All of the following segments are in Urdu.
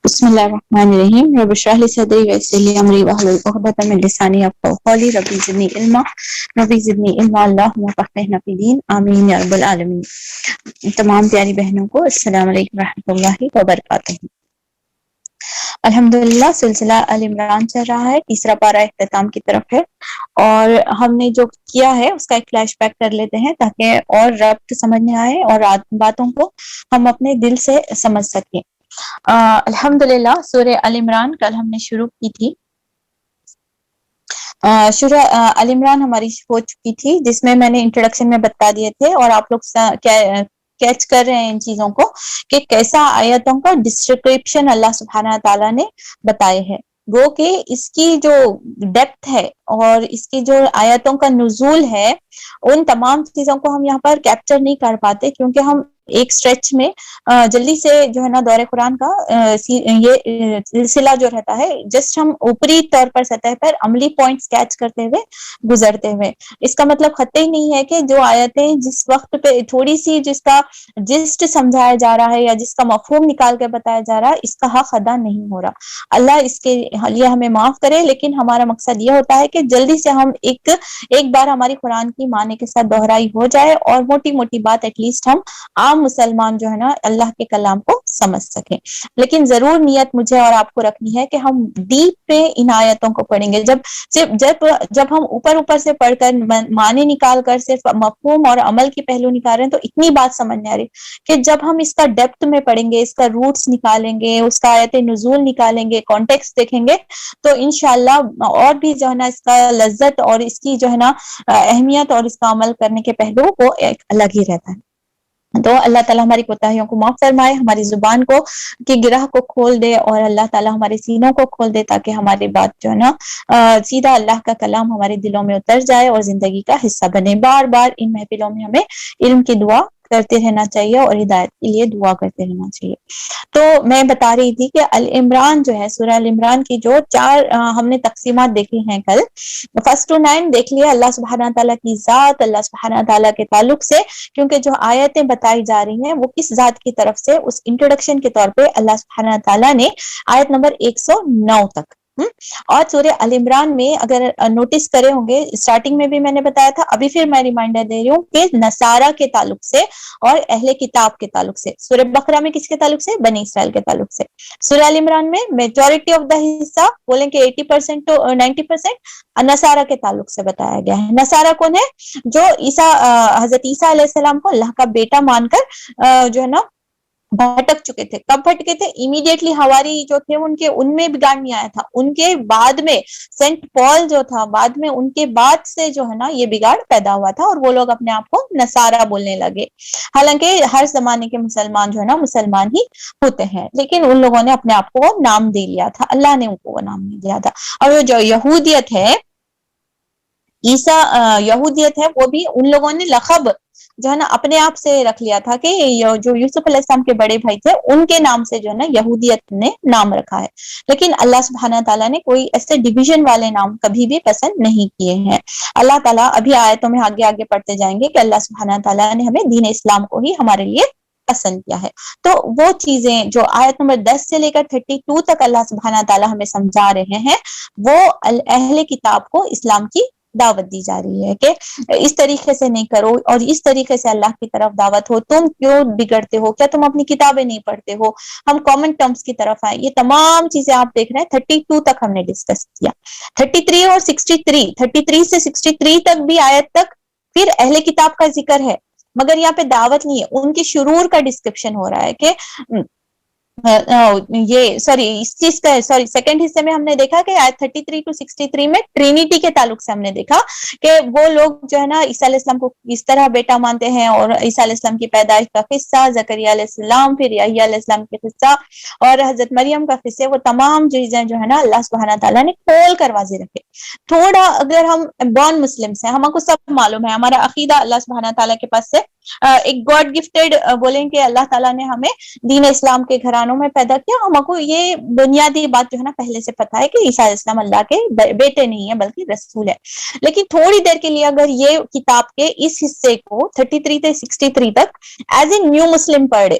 بسم اللہ الرحمن الرحیم رب اشرح لی صدری ویسر لی امری واحلل عقدۃ من لسانی یفقهوا قولی رب زدنی علما اللہم فقہنا فی الدین آمین یا رب العالمین۔ تمام پیاری بہنوں کو السلام علیکم ورحمۃ اللہ وبرکاتہ۔ الحمدللہ سلسلہ آل عمران چل رہا ہے، تیسرا پارہ اختتام کی طرف ہے، اور ہم نے جو کیا ہے اس کا ایک فلیش بیک کر لیتے ہیں تاکہ اور ربط سمجھ میں آئے اور باتوں کو ہم اپنے دل سے سمجھ سکیں۔ الحمدللہ سورہ آل عمران کل ہم نے شروع کی تھی۔ سورہ آل عمران ہماری ہو چکی تھی، جس میں میں نے انٹروڈکشن میں بتا دیے تھے، اور آپ لوگ کیچ کر رہے ہیں ان چیزوں کو کہ کیسا آیتوں کا ڈسکرپشن اللہ سبحانہ تعالیٰ نے بتائے ہے، وہ کہ اس کی جو ڈیپتھ ہے اور اس کی جو آیتوں کا نزول ہے، ان تمام چیزوں کو ہم یہاں پر کیپچر نہیں کر پاتے، کیونکہ ہم ایک سٹریچ میں جلدی سے جو ہے نا دور قرآن کا یہ سلسلہ جو رہتا ہے، جسٹ ہم اوپری طور پر سطح پر عملی پوائنٹس کیچ کرتے ہوئے گزرتے ہوئے، اس کا مطلب قطعی نہیں ہے کہ جو آیتیں جس وقت پہ تھوڑی سی جس کا جسٹ سمجھایا جا رہا ہے یا جس کا مفہوم نکال کے بتایا جا رہا ہے، اس کا حق ادا نہیں ہو رہا۔ اللہ اس کے لیے ہمیں معاف کرے، لیکن ہمارا مقصد یہ ہوتا ہے کہ جلدی سے ہم ایک بار ہماری قرآن کی معنی کے ساتھ دہرائی ہو جائے، اور موٹی موٹی بات ایٹ لیسٹ ہم عام مسلمان جو ہے نا اللہ کے کلام کو سمجھ سکیں۔ لیکن ضرور نیت مجھے اور آپ کو رکھنی ہے کہ ہم ڈیپ پہ ان آیتوں کو پڑھیں گے۔ جب ہم اوپر سے پڑھ کر معنی نکال کر صرف مفہوم اور عمل کی پہلو نکال رہے ہیں تو اتنی بات سمجھ نہیں آ رہی کہ جب ہم اس کا ڈیپتھ میں پڑھیں گے، اس کا روٹس نکالیں گے، اس کا آیت نزول نکالیں گے، کانٹیکسٹ دیکھیں گے، تو انشاءاللہ اور بھی جو ہے نا اس کا لذت اور اس کی جو ہے نا اہمیت اور اس کا عمل کرنے کے پہلو وہ ایک الگ ہی رہتا ہے۔ تو اللہ تعالیٰ ہماری کوتاہیوں کو معاف فرمائے، ہماری زبان کو کی گرہ کو کھول دے، اور اللہ تعالیٰ ہمارے سینوں کو کھول دے تاکہ ہماری بات جو ہے نا سیدھا اللہ کا کلام ہمارے دلوں میں اتر جائے اور زندگی کا حصہ بنے۔ بار بار ان محفلوں میں ہمیں علم کی دعا کرتے رہنا چاہیے اور ہدایت کے لیے دعا کرتے رہنا چاہیے۔ تو میں بتا رہی تھی کہ العمران جو ہے، سورہ العمران کی جو چار ہم نے تقسیمات دیکھی ہیں کل، فرسٹ ٹو 9 دیکھ لیا اللہ سبحانہ تعالیٰ کی ذات، اللہ سبحانہ تعالیٰ کے تعلق سے، کیونکہ جو آیتیں بتائی جا رہی ہیں وہ کس ذات کی طرف سے، اس انٹروڈکشن کے طور پہ اللہ سبحانہ تعالیٰ نے آیت نمبر 109 تک۔ اور سورہ ال عمران میں اگر نوٹس کرے ہوں گے، اسٹارٹنگ میں بھی میں نے بتایا تھا، ابھی پھر میں ریمائنڈر دے رہی ہوں کہ نصارہ کے تعلق سے اور اہل کتاب کے تعلق سے۔ سورہ بقرہ میں کس کے تعلق سے؟ بنی اسرائیل کے تعلق سے۔ سورہ ال عمران میں میجورٹی آف دا حصہ، بولیں کہ 80% to 90% نصارہ کے تعلق سے بتایا گیا ہے۔ نصارہ کون ہے؟ جو حضرت عیسیٰ علیہ السلام کو اللہ کا بیٹا مان کر جو ہے نا بھٹک چکے تھے۔ کب بھٹکے تھے؟ امیڈیٹلی ہواری جو تھے ان میں بگاڑ نہیں آیا تھا، ان کے بعد میں سینٹ پال جو تھا، بعد میں ان کے بعد سے جو ہے نا یہ بگاڑ پیدا ہوا تھا، اور وہ لوگ اپنے آپ کو نصارہ بولنے لگے۔ حالانکہ ہر زمانے کے مسلمان جو ہے نا مسلمان ہی ہوتے ہیں، لیکن ان لوگوں نے اپنے آپ کو نام دے لیا تھا، اللہ نے ان کو وہ نام نہیں دیا تھا۔ اور وہ جو یہودیت ہے، یہودیت ہے، وہ بھی ان لوگوں نے لقب جو ہے نا اپنے آپ سے رکھ لیا تھا کہ جو یوسف علیہ السلام کے بڑے بھائی تھے ان کے نام سے جو ہے نا یہودیت نے نام رکھا ہے، لیکن اللہ سبحانہ تعالیٰ نے کوئی ایسے ڈویژن والے نام کبھی بھی پسند نہیں کیے ہیں۔ اللہ تعالیٰ ابھی آیتوں میں آگے پڑھتے جائیں گے کہ اللہ سبحانہ تعالیٰ نے ہمیں دین اسلام کو ہی ہمارے لیے پسند کیا ہے۔ تو وہ چیزیں جو آیت نمبر 10 سے لے کر 32 تک اللہ سبحانہ تعالیٰ ہمیں سمجھا رہے ہیں، وہ اہل کتاب کو اسلام کی دعوت دی جا رہی ہے کہ اس طریقے سے نہیں کرو، اور اس طریقے سے اللہ کی طرف دعوت ہو، تم کیوں بگڑتے ہو، کیا تم اپنی کتابیں نہیں پڑھتے ہو، ہم کامن ٹرمز کی طرف آئیں۔ یہ تمام چیزیں آپ دیکھ رہے ہیں 32 تک ہم نے ڈسکس کیا، 33 اور 63 سے 63 تک بھی آیت تک پھر اہل کتاب کا ذکر ہے، مگر یہاں پہ دعوت نہیں ہے، ان کے شرور کا ڈسکرپشن ہو رہا ہے کہ سیکنڈ حصے میں ہم نے دیکھا کہ آیت 33 to 63 میں ٹرینیٹی کے تعلق سے ہم نے دیکھا کہ وہ لوگ جو ہے نا عیسیٰ علیہ السلام کو اس طرح بیٹا مانتے ہیں، اور عیسیٰ علیہ السلام کی پیدائش کا قصہ، زکریا علیہ السلام، پھر یحییٰ علیہ السلام کے قصہ اور حضرت مریم کا قصے، وہ تمام چیزیں جو ہے نا اللہ سبحانہ تعالیٰ نے کھول کر واضح رکھے۔ تھوڑا اگر ہم بورن مسلمس ہیں، ہم کو سب معلوم ہے، ہمارا عقیدہ اللہ سبحانہ تعالیٰ کے پاس سے ایک گاڈ گفٹیڈ بولیں کہ اللہ تعالیٰ نے ہمیں دین اسلام کے گھرانوں میں پیدا کیا، ہم کو یہ بنیادی بات جو ہے نا پہلے سے پتہ ہے کہ عیسیٰ علیہ السلام اللہ کے بیٹے نہیں ہیں بلکہ رسول ہے۔ لیکن تھوڑی دیر کے لیے اگر یہ کتاب کے اس حصے کو 33 سے 63 تک ایز اے نیو مسلم پڑھے،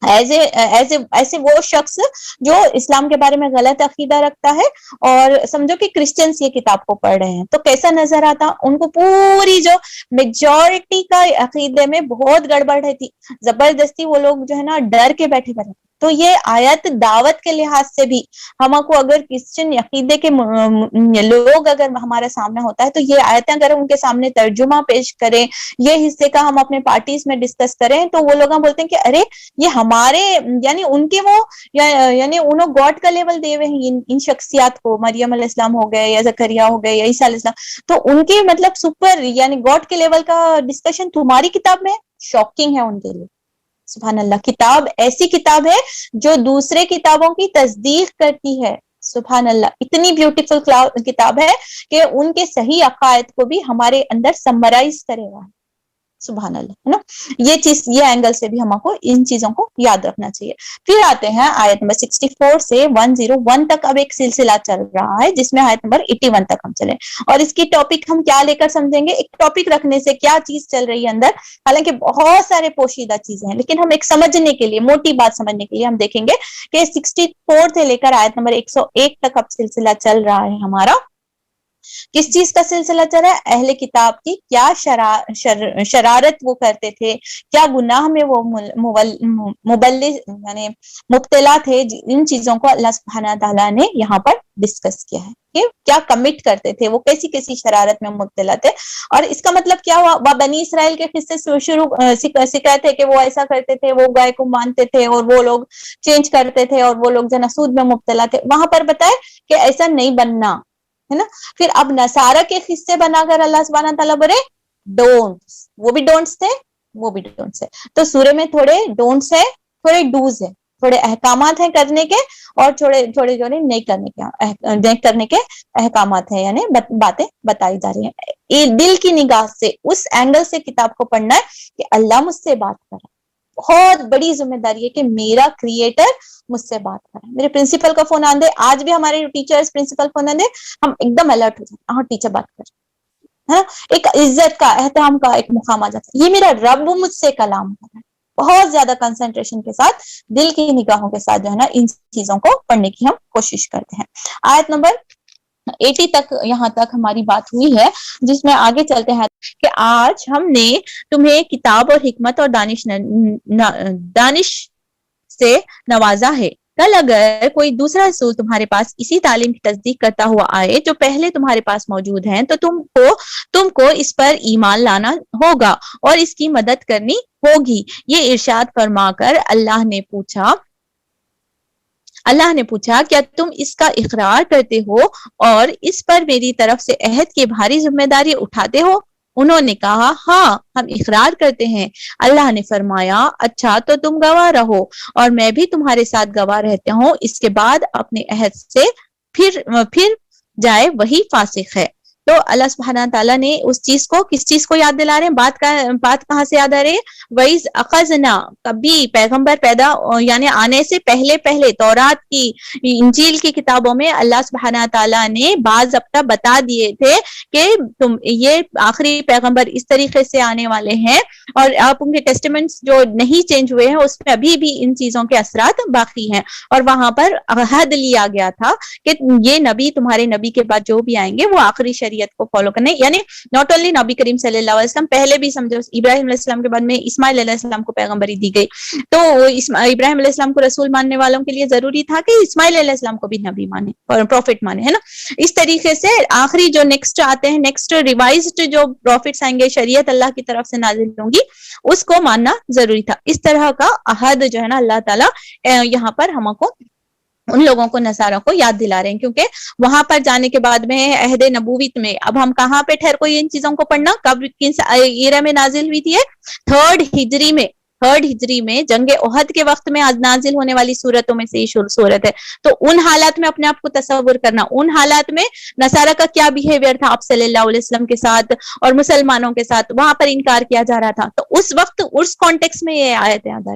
ایسے وہ شخص جو اسلام کے بارے میں غلط عقیدہ رکھتا ہے اور سمجھو کہ کرسچنس یہ کتاب کو پڑھ رہے ہیں تو کیسا نظر آتا, ان کو پوری جو میجورٹی کا عقیدے میں بہت گڑبڑ رہتی, زبردستی وہ لوگ جو ہے نا ڈر کے بیٹھے بیٹھے. تو یہ آیت دعوت کے لحاظ سے بھی ہم کو اگر کرسچن عقیدے کے لوگ اگر ہمارے سامنے ہوتا ہے تو یہ آیتیں اگر ان کے سامنے ترجمہ پیش کریں, یہ حصے کا ہم اپنے پارٹیز میں ڈسکس کریں تو وہ لوگ بولتے ہیں کہ ارے یہ ہمارے یعنی ان کے وہ یعنی انہوں گاڈ کا لیول دے ہوئے ہیں ان شخصیات کو, مریم علیہ السلام ہو گئے یا زکریا ہو گئے یا عیسیٰ علیہ السلام, تو ان کے مطلب سپر یعنی گاڈ کے لیول کا ڈسکشن تمہاری کتاب میں شاکنگ ہے ان کے لیے. سبحان اللہ, کتاب ایسی کتاب ہے جو دوسرے کتابوں کی تصدیق کرتی ہے. سبحان اللہ, اتنی بیوٹیفل کتاب ہے کہ ان کے صحیح عقائد کو بھی ہمارے اندر سمرائز کرے گا. سبحان اللہ, ہے نا. یہ چیز, یہ اینگل سے بھی ہم کو ان چیزوں کو یاد رکھنا چاہیے. پھر آتے ہیں آیت نمبر 64 سے 101 تک. اب ایک سلسلہ چل رہا ہے جس میں آیت نمبر 81 تک ہم چلیں, اور اس کی ٹاپک ہم کیا لے کر سمجھیں گے. ایک ٹاپک رکھنے سے کیا چیز چل رہی ہے اندر, حالانکہ بہت سارے پوشیدہ چیزیں ہیں, لیکن ہم ایک سمجھنے کے لیے, موٹی بات سمجھنے کے لیے ہم دیکھیں گے کہ 64 سے لے کر آیت نمبر 101 تک اب سلسلہ چل رہا ہے ہمارا. کس چیز کا سلسلہ چل رہا ہے؟ اہل کتاب کی کیا شرارت وہ کرتے تھے, کیا گناہ میں وہ یعنی مبتلا تھے. ان چیزوں کو اللہ سبحانہ تعالیٰ نے یہاں پر ڈسکس کیا ہے کہ کیا کمٹ کرتے تھے, وہ کیسی کیسی شرارت میں مبتلا تھے. اور اس کا مطلب کیا ہوا, وہ بنی اسرائیل کے قصے شروع سکھائے تھے کہ وہ ایسا کرتے تھے, وہ گائے کو مانتے تھے اور وہ لوگ چینج کرتے تھے اور وہ لوگ جو سود میں مبتلا تھے. وہاں پر بتائے کہ ایسا نہیں بننا ہے نا. پھر اب نصارہ کے قصے بنا کر اللہ سبحانہ تعالیٰ بولے ڈونٹس, وہ بھی ڈونٹس تھے وہ بھی ڈونٹس ہے. تو سورے میں تھوڑے ڈونٹس ہے, تھوڑے ڈوز ہے, تھوڑے احکامات ہیں کرنے کے اور تھوڑے جو نہیں کرنے کے احکامات ہیں, یعنی باتیں بتائی جا رہی ہیں. دل کی نگاہ سے اس اینگل سے کتاب کو پڑھنا ہے کہ اللہ مجھ سے بات کر رہا ہے. بہت بڑی ذمہ داری ہے کہ میرا کریٹر مجھ سے بات کرے. میرے پرنسپل کا فون آندے, آج بھی ہمارے ٹیچرز پرنسپل فون آندے ہم ایک دم الرٹ ہو جاتے, ہاں ٹیچر بات کر رہے ہیں, ایک عزت کا, احترام کا ایک مقام آ جاتا ہے. یہ میرا رب مجھ سے کلام کر رہا ہے. بہت زیادہ کنسنٹریشن کے ساتھ, دل کی نگاہوں کے ساتھ جو ہے نا ان چیزوں کو پڑھنے کی ہم کوشش کرتے ہیں. آیت نمبر 80 تک یہاں تک ہماری بات ہوئی ہے, جس میں آگے چلتے ہیں کہ آج ہم نے تمہیں کتاب اور حکمت اور دانش سے نوازا ہے. کل اگر کوئی دوسرا رسول تمہارے پاس اسی تعلیم کی تصدیق کرتا ہوا آئے جو پہلے تمہارے پاس موجود ہیں تو تم کو اس پر ایمان لانا ہوگا اور اس کی مدد کرنی ہوگی. یہ ارشاد فرما کر اللہ نے پوچھا کیا تم اس کا اقرار کرتے ہو اور اس پر میری طرف سے عہد کی بھاری ذمہ داری اٹھاتے ہو؟ انہوں نے کہا ہاں ہم اقرار کرتے ہیں. اللہ نے فرمایا اچھا تو تم گواہ رہو اور میں بھی تمہارے ساتھ گواہ رہتا ہوں. اس کے بعد اپنے عہد سے پھر جائے وہی فاسق ہے. تو اللہ سبحانہ تعالیٰ نے اس چیز کو, کس چیز کو یاد دلا رہے ہیں, بات کہاں سے یاد آ رہی ہے؟ وَإِذْ أَخَذْنَا, کبھی پیغمبر پیدا یعنی آنے سے پہلے تورات کی, انجیل کی کتابوں میں اللہ سبحانہ تعالیٰ نے باضابطہ بتا دیے تھے کہ تم یہ آخری پیغمبر اس طریقے سے آنے والے ہیں, اور آپ ان کے ٹیسٹیمنٹس جو نہیں چینج ہوئے ہیں اس میں ابھی بھی ان چیزوں کے اثرات باقی ہیں. اور وہاں پر عہد لیا گیا تھا کہ یہ نبی, تمہارے نبی کے بعد جو بھی آئیں گے وہ آخری شریعت کو فالو کرنے, یعنی ناٹ اونلی نبی کریم صلی اللہ علیہ وسلم, پہلے بھی سمجھو ابراہیم علیہ السلام کے بعد میں اسماعیل علیہ السلام کو پیغمبری دی گئی, تو ابراہیم علیہ السلام کو رسول ماننے والوں کے لیے ضروری تھا کہ اسماعیل علیہ السلام کو بھی نبی مانے اور پروفٹ مانے, ہے نا. اس طریقے سے آخری جو نیکسٹ آتے ہیں, نیکسٹ ریوائزڈ جو پروفٹس آئیں گے, شریعت اللہ کی طرف سے نازل ہوں گی, اس کو ماننا ضروری تھا. اس طرح کا عہد جو ہے نا اللہ تعالیٰ یہاں پر ہم کو ان لوگوں کو, نصارہ کو یاد دلا رہے ہیں, کیونکہ وہاں پر جانے کے بعد میں عہد نبوت میں اب ہم کہاں پہ ٹھہر کو ان چیزوں کو پڑھنا, کب کس ایرا میں نازل ہوئی تھی؟ 3rd ہجری میں جنگ احد کے وقت میں نازل ہونے والی صورتوں میں سے یہ صورت ہے. تو ان حالات میں اپنے آپ کو تصور کرنا, ان حالات میں نصارہ کا کیا بیہیویئر تھا آپ صلی اللہ علیہ وسلم کے ساتھ اور مسلمانوں کے ساتھ, وہاں پر انکار کیا جا رہا تھا. تو اس وقت اس کانٹیکس میں یہ آیتیں ادھر,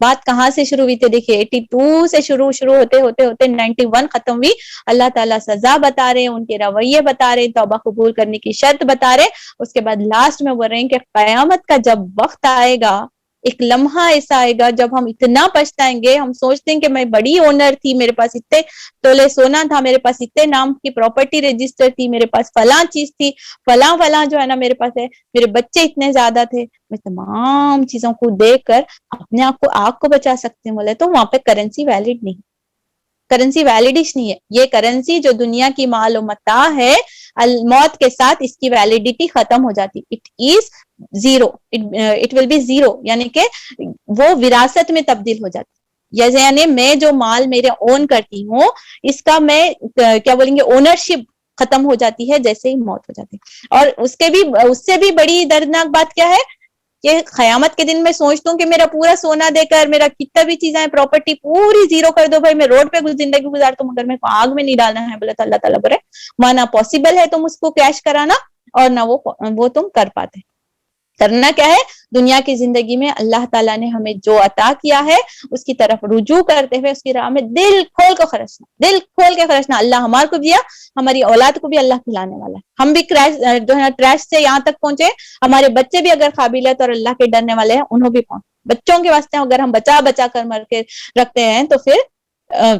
بات کہاں سے شروع ہوئی تھی؟ دیکھیے 82 سے شروع ہوتے ہوتے ہوتے 91 ختم ہوئی. اللہ تعالیٰ سزا بتا رہے ہیں, ان کے رویے بتا رہے ہیں, توبہ قبول کرنے کی شرط بتا رہے. اس کے بعد لاسٹ میں بول رہے ہیں کہ قیامت کا جب وقت آئے گا, ایک لمحہ ایسا آئے گا جب ہم اتنا پچھتائیں گے, ہم سوچتے ہیں کہ میں بڑی اونر تھی, میرے پاس اتنے تولے سونا تھا, میرے پاس اتنے نام کی پراپرٹی رجسٹر تھی, میرے پاس فلاں چیز تھی, فلاں جو ہے نا میرے پاس ہے, میرے بچے اتنے زیادہ تھے. میں تمام چیزوں کو دیکھ کر اپنے آپ کو آگ کو بچا سکتے ہیں. بولے تو وہاں پہ کرنسی ویلڈ نہیں, کرنسی ویلڈش نہیں ہے. یہ کرنسی جو دنیا کی مال و متاع ہے, موت کے ساتھ اس کی ویلڈیٹی ختم ہو جاتی. It is zero, it will be zero, یعنی کہ وہ وراثت میں تبدیل ہو جاتی. یعنی میں جو مال میرے اون کرتی ہوں, اس کا میں کیا بولیں گے, اونرشپ ختم ہو جاتی ہے جیسے ہی موت ہو جاتی ہے. اور اس سے بھی بڑی دردناک بات کیا ہے کہ قیامت کے دن میں سوچتا ہوں کہ میرا پورا سونا دے کر, میرا کتنا بھی چیزیں پراپرٹی پوری زیرو کر دو, بھائی میں روڈ پہ کچھ زندگی گزارتا ہوں, مگر میرے کو آگ میں نہیں ڈالنا ہے. بولے تو اللہ تعالیٰ بولے وہاں نہ پاسبل ہے تم اس کو کیش کرانا, اور نہ وہ تم کر پاتے. کرنا کیا ہے, دنیا کی زندگی میں اللہ تعالیٰ نے ہمیں جو عطا کیا ہے اس کی طرف رجوع کرتے ہوئے اس کی راہ میں دل کھول کے خرچنا, دل کھول کے خرچنا. اللہ ہمارے کو دیا, ہماری اولاد کو بھی اللہ کھلانے والا ہے. ہم بھی جو ہے ٹریش سے یہاں تک پہنچے, ہمارے بچے بھی اگر قابلیت اور اللہ کے ڈرنے والے ہیں انہوں بھی پہنچ. بچوں کے واسطے اگر ہم بچا کر مر کے رکھتے ہیں تو پھر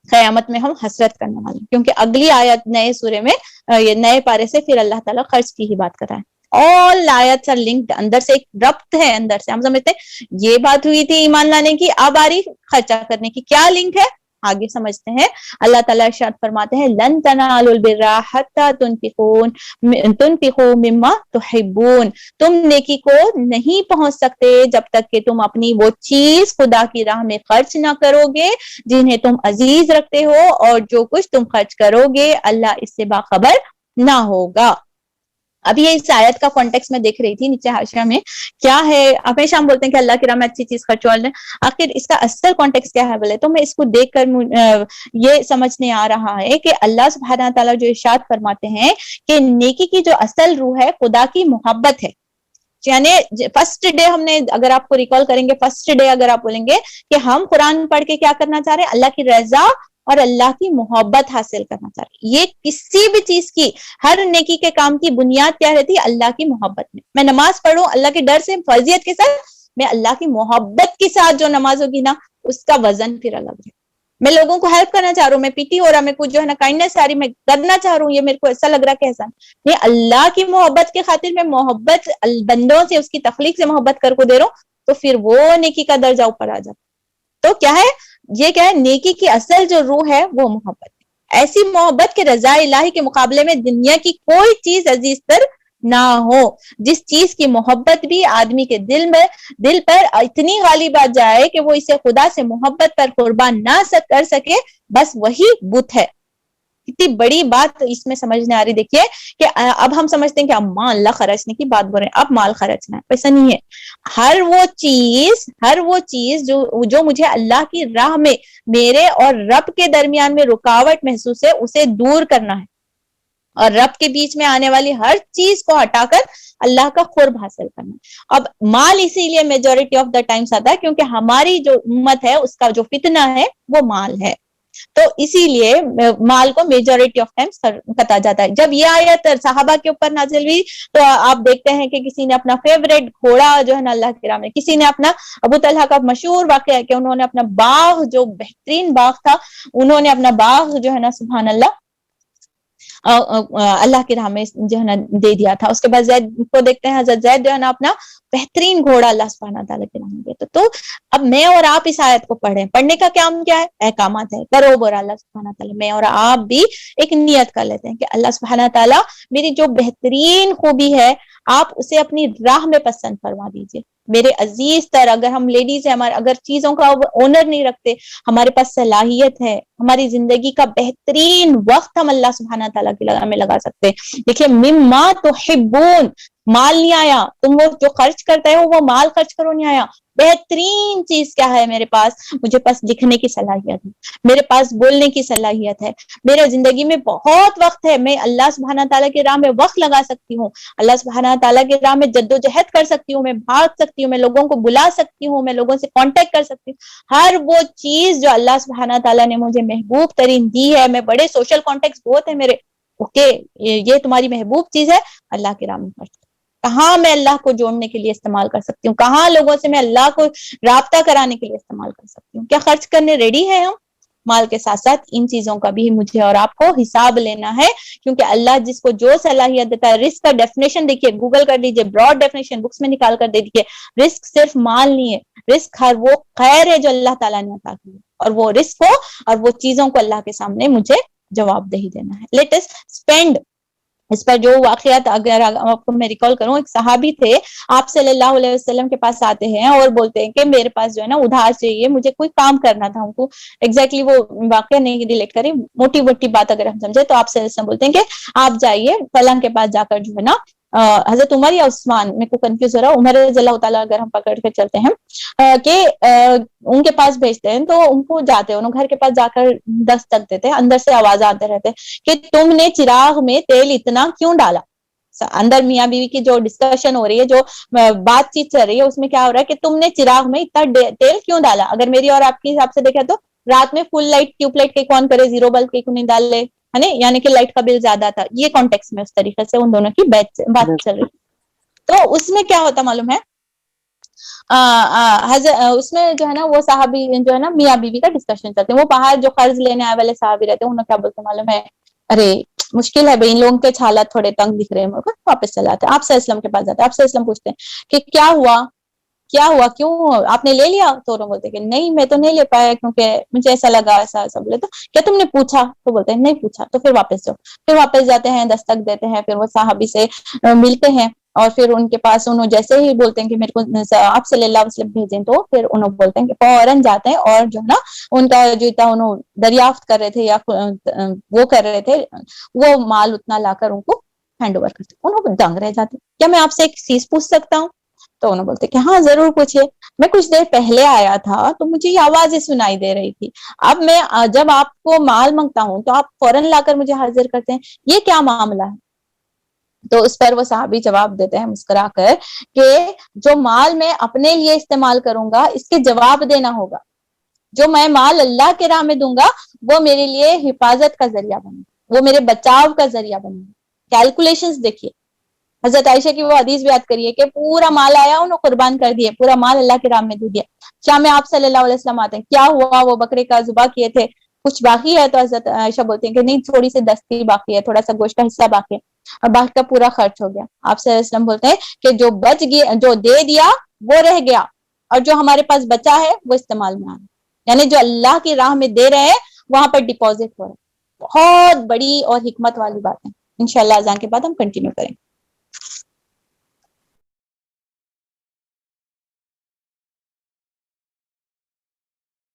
قیامت میں ہم حسرت کرنے والے ہیں. کیونکہ اگلی آیت نئے سورے میں, یہ نئے پارے سے پھر اللہ تعالیٰ خرچ کی ہی بات کر رہا ہے. all آیت are linked, اندر سے ایک ربط ہے, اندر سے ہم سمجھتے ہیں یہ بات ہوئی تھی ایمان لانے کی, اب آ رہی خرچہ کرنے کی. کیا لنک ہے آگے سمجھتے ہیں. اللہ تعالیٰ ارشاد فرماتے ہیں لن تنالوا البر حتى تنفقوا مما تحبون, تم نیکی کو نہیں پہنچ سکتے جب تک کہ تم اپنی وہ چیز خدا کی راہ میں خرچ نہ کرو گے جنہیں تم عزیز رکھتے ہو, اور جو کچھ تم خرچ کرو گے اللہ اس سے باخبر نہ ہوگا. اب یہ اس آیت کا کانٹیکس میں دیکھ رہی تھی نیچے حاشیہ میں, کیا ہے ہمیشہ ہم بولتے ہیں کہ اللہ کی راہ میں اچھی چیز خرچ والے, آخر اس کا اصل کانٹیکس کیا ہے بولے تو میں اس کو دیکھ کر یہ سمجھنے آ رہا ہے کہ اللہ سبحانہ تعالیٰ جو ارشاد فرماتے ہیں کہ نیکی کی جو اصل روح ہے خدا کی محبت ہے. یعنی فرسٹ ڈے ہم نے, اگر آپ کو ریکال کریں گے, فرسٹ ڈے اگر آپ بولیں گے کہ ہم قرآن پڑھ کے کیا کرنا چاہ رہے ہیں, اللہ کی رضا اور اللہ کی محبت حاصل کرنا چاہ رہے ہیں. یہ کسی بھی چیز کی, ہر نیکی کے کام کی بنیاد کیا رہتی ہے, اللہ کی محبت میں. میں نماز پڑھوں اللہ کے ڈر سے, فرضیت کے ساتھ, میں اللہ کی محبت کے ساتھ جو نماز ہوگی نا اس کا وزن پھر الگ ہے. میں لوگوں کو ہیلپ کرنا چاہ رہا ہوں, میں پیٹی ہو رہا, میں کچھ جو ہے نا کائنڈنس آ رہی, میں کرنا چاہ رہا ہوں, یہ میرے کو ایسا لگ رہا کہ احسان, یہ اللہ کی محبت کے خاطر میں محبت بندوں سے, اس کی تخلیق سے محبت کر کو دے رہا ہوں, تو پھر وہ نیکی کا درجہ اوپر آ جاتا. تو کیا ہے یہ, کیا ہے نیکی کی اصل جو روح ہے وہ محبت ہے. ایسی محبت کے رضا الہی کے مقابلے میں دنیا کی کوئی چیز عزیز تر نہ ہو, جس چیز کی محبت بھی آدمی کے دل پر اتنی غالب آ جائے کہ وہ اسے خدا سے محبت پر قربان نہ کر سکے, بس وہی بت ہے. کتنی بڑی بات اس میں سمجھنے آ رہی. دیکھیے کہ اب ہم سمجھتے ہیں کہ اب اللہ خرچنے کی بات بول رہے ہیں, اب مال خرچنا ہے, ایسا نہیں ہے. ہر وہ چیز جو مجھے اللہ کی راہ میں میرے اور رب کے درمیان میں رکاوٹ محسوس ہے, اسے دور کرنا ہے, اور رب کے بیچ میں آنے والی ہر چیز کو ہٹا کر اللہ کا قرب حاصل کرنا. اب مال اسی لیے میجورٹی آف دا ٹائمز آتا ہے کیونکہ ہماری جو امت ہے اس کا جو فتنہ ہے وہ مال ہے, تو اسی لیے مال کو میجورٹی آف ٹائمز کتا جاتا ہے. جب یہ آیت صحابہ کے اوپر نازل ہوئی تو آپ دیکھتے ہیں کہ کسی نے اپنا فیوریٹ گھوڑا جو ہے نا اللہ کی راہ میں, کسی نے اپنا, ابو طلحہ کا مشہور واقعہ ہے کہ انہوں نے اپنا باغ, جو بہترین باغ تھا, انہوں نے اپنا باغ جو ہے نا سبحان اللہ کی راہ میں جو ہے نا دے دیا تھا. اس کے بعد زید کو دیکھتے ہیں, حضرت زید جو ہے نا اپنا بہترین گھوڑا اللہ سبحانہ تعالیٰ کی راہ میں دیتا. تو اب میں اور آپ اس آیت کو پڑھیں, پڑھنے کا کام کیا ہے, احکامات ہے, کرو برا اللہ سبحانہ تعالیٰ. میں اور آپ بھی ایک نیت کر لیتے ہیں کہ اللہ سبحانہ تعالیٰ میری جو بہترین خوبی ہے آپ اسے اپنی راہ میں پسند فرما دیجیے. میرے عزیز تر, اگر ہم لیڈیز ہیں, ہمارے اگر چیزوں کا اونر نہیں رکھتے, ہمارے پاس صلاحیت ہے, ہماری زندگی کا بہترین وقت ہم اللہ سبحانہ تعالیٰ کی میں لگا سکتے ہیں. دیکھیے مما تحبون، مال نہیں آیا، تم وہ جو خرچ کرتے ہو وہ مال خرچ کرو نہیں آیا. بہترین چیز کیا ہے میرے پاس؟ مجھے پاس لکھنے کی صلاحیت ہے، میرے پاس بولنے کی صلاحیت ہے، میرے زندگی میں بہت وقت ہے، میں اللہ سبحانہ تعالیٰ کے راہ میں وقت لگا سکتی ہوں، اللہ سبحانہ تعالیٰ کے راہ میں جدوجہد کر سکتی ہوں، میں بھاگ سکتی ہوں، میں لوگوں کو بلا سکتی ہوں، میں لوگوں سے کانٹیکٹ کر سکتی ہوں. ہر وہ چیز جو اللہ سبحانہ تعالیٰ نے مجھے محبوب ترین دی ہے، میں بڑے سوشل کانٹیکٹ بہت ہے میرے، اوکے یہ تمہاری محبوب چیز ہے، اللہ کے راہ میں خرچ. کہاں میں اللہ کو جوڑنے کے لیے استعمال کر سکتی ہوں، کہاں لوگوں سے میں اللہ کو رابطہ کرانے کے لیے استعمال کر سکتی ہوں. کیا خرچ کرنے ریڈی ہیں ہم؟ مال کے ساتھ ساتھ ان چیزوں کا بھی مجھے اور آپ کو حساب لینا ہے، کیونکہ اللہ جس کو جو صلاحیت دیتا ہے. رزق کا ڈیفینیشن دیکھیے، گوگل کر لیجیے، براڈ ڈیفینیشن بکس میں نکال کر دے دیجیے. رزق صرف مال نہیں ہے، رزق ہر وہ خیر ہے جو اللہ تعالیٰ نے عطا کی ہے، اور وہ رزق ہو اور وہ چیزوں کو اللہ کے سامنے مجھے جواب دہی دینا ہے. Let us spend. اس پر جو واقعات اگر آپ کو میں ریکال کروں، ایک صحابی تھے، آپ صلی اللہ علیہ وسلم کے پاس آتے ہیں اور بولتے ہیں کہ میرے پاس جو ہے نا ادھار چاہیے، مجھے کوئی کام کرنا تھا. ان کو ایگزیکٹلی وہ واقعہ نہیں ریلیٹ کریں، موٹی موٹی بات اگر ہم سمجھے تو آپ صلی اللہ علیہ وسلم بولتے ہیں کہ آپ جائیے فلاں کے پاس جا کر جو ہے نا حضرت عمر یا عثمان، میرے کو کنفیوز ہو رہا ہے، عمر رضی اللہ تعالیٰ اگر ہم پکڑ کے چلتے ہیں کہ ان کے پاس بھیجتے ہیں، تو ان کو جاتے ہیں، انہوں گھر کے پاس جا کر دستک دیتے ہیں، اندر سے آواز آتے رہتے کہ تم نے چراغ میں تیل اتنا کیوں ڈالا. اندر میاں بیوی کی جو ڈسکشن ہو رہی ہے، جو بات چیت چل رہی ہے، اس میں کیا ہو رہا ہے کہ تم نے چراغ میں اتنا تیل کیوں ڈالا. اگر میری اور آپ کے حساب سے دیکھیں تو رات میں فل لائٹ ٹیوب لائٹ کے کون کرے، زیرو بلب کے کیوں نہیں ڈال لے، ہے نا، یعنی کہ لائٹ کا بل زیادہ تھا. یہ کانٹیکس میں اس طریقے سے ان دونوں کی بات چل رہی. تو اس میں کیا ہوتا معلوم ہے، اس میں جو ہے نا وہ صحابی جو ہے نا میاں بیوی کا ڈسکشن چلتے ہیں. وہ باہر جو قرض لینے آئے والے صحابی رہتے ہیں، انہوں کیا بولتے معلوم ہے، ارے مشکل ہے بھائی، ان لوگوں کے حالات تھوڑے تنگ دکھ رہے ہیں، واپس چلے آتے ہیں. آپ صلی اللہ علیہ وسلم کے پاس جاتے ہیں، آپ صلی اللہ علیہ وسلم پوچھتے ہیں کہ کیا ہوا کیوں آپ نے لے لیا؟ تو انہوں بولتے کہ نہیں میں تو نہیں لے پایا کیونکہ مجھے ایسا لگا، ایسا بولے. تو کیا تم نے پوچھا؟ تو بولتے ہیں نہیں پوچھا. تو پھر واپس جاؤ، پھر واپس جاتے ہیں، دستک دیتے ہیں، پھر وہ صحابی سے ملتے ہیں، اور پھر ان کے پاس انہوں جیسے ہی بولتے ہیں کہ میرے کو آپ صلی اللہ علیہ وسلم بھیجیں، تو پھر انہوں بولتے ہیں کہ فوراً جاتے ہیں اور جو ہے نا ان کا جو تھا انہوں دریافت کر رہے تھے یا وہ کر رہے تھے، وہ مال اتنا لا کر ان کو ہینڈ اوور کرتے. انہوں دنگ رہ جاتے. کیا میں آپ سے ایک چیز پوچھ سکتا ہوں؟ تو انہوں بولتے کہ ہاں ضرور پوچھئے. میں کچھ دیر پہلے آیا تھا تو مجھے یہ آوازیں سنائی دے رہی تھی، اب میں جب آپ کو مال مانگتا ہوں تو آپ فوراً لا کر مجھے حاضر کرتے ہیں، یہ کیا معاملہ ہے؟ تو اس پر وہ صحابی جواب دیتے ہیں مسکرا کر کہ جو مال میں اپنے لیے استعمال کروں گا اس کے جواب دینا ہوگا، جو میں مال اللہ کے راہ میں دوں گا وہ میرے لیے حفاظت کا ذریعہ بنے گا، وہ میرے بچاؤ کا ذریعہ بنے گا. کیلکولیشنز دیکھیے، حضرت عائشہ کی وہ حدیث بھی یاد کریے کہ پورا مال آیا، انہوں قربان کر دیے، پورا مال اللہ کے راہ میں دے دیا. شام میں آپ صلی اللہ علیہ وسلم آتے ہیں، کیا ہوا؟ وہ بکرے کا ذبح کیے تھے، کچھ باقی ہے؟ تو حضرت عائشہ بولتی ہیں کہ نہیں، تھوڑی سی دستی باقی ہے، تھوڑا سا گوشت کا حصہ باقی ہے، اور باقی کا پورا خرچ ہو گیا. آپ صلی اللہ علیہ وسلم بولتے ہیں کہ جو بچ گیا، جو دے دیا وہ رہ گیا، اور جو ہمارے پاس بچا ہے وہ استعمال میں آ رہا. یعنی جو اللہ کی راہ میں دے رہے ہیں وہاں پر ڈپازٹ ہو رہا ہے. بہت بڑی اور حکمت والی بات ہے. انشاءاللہ اذان کے بعد ہم کنٹینیو کریں.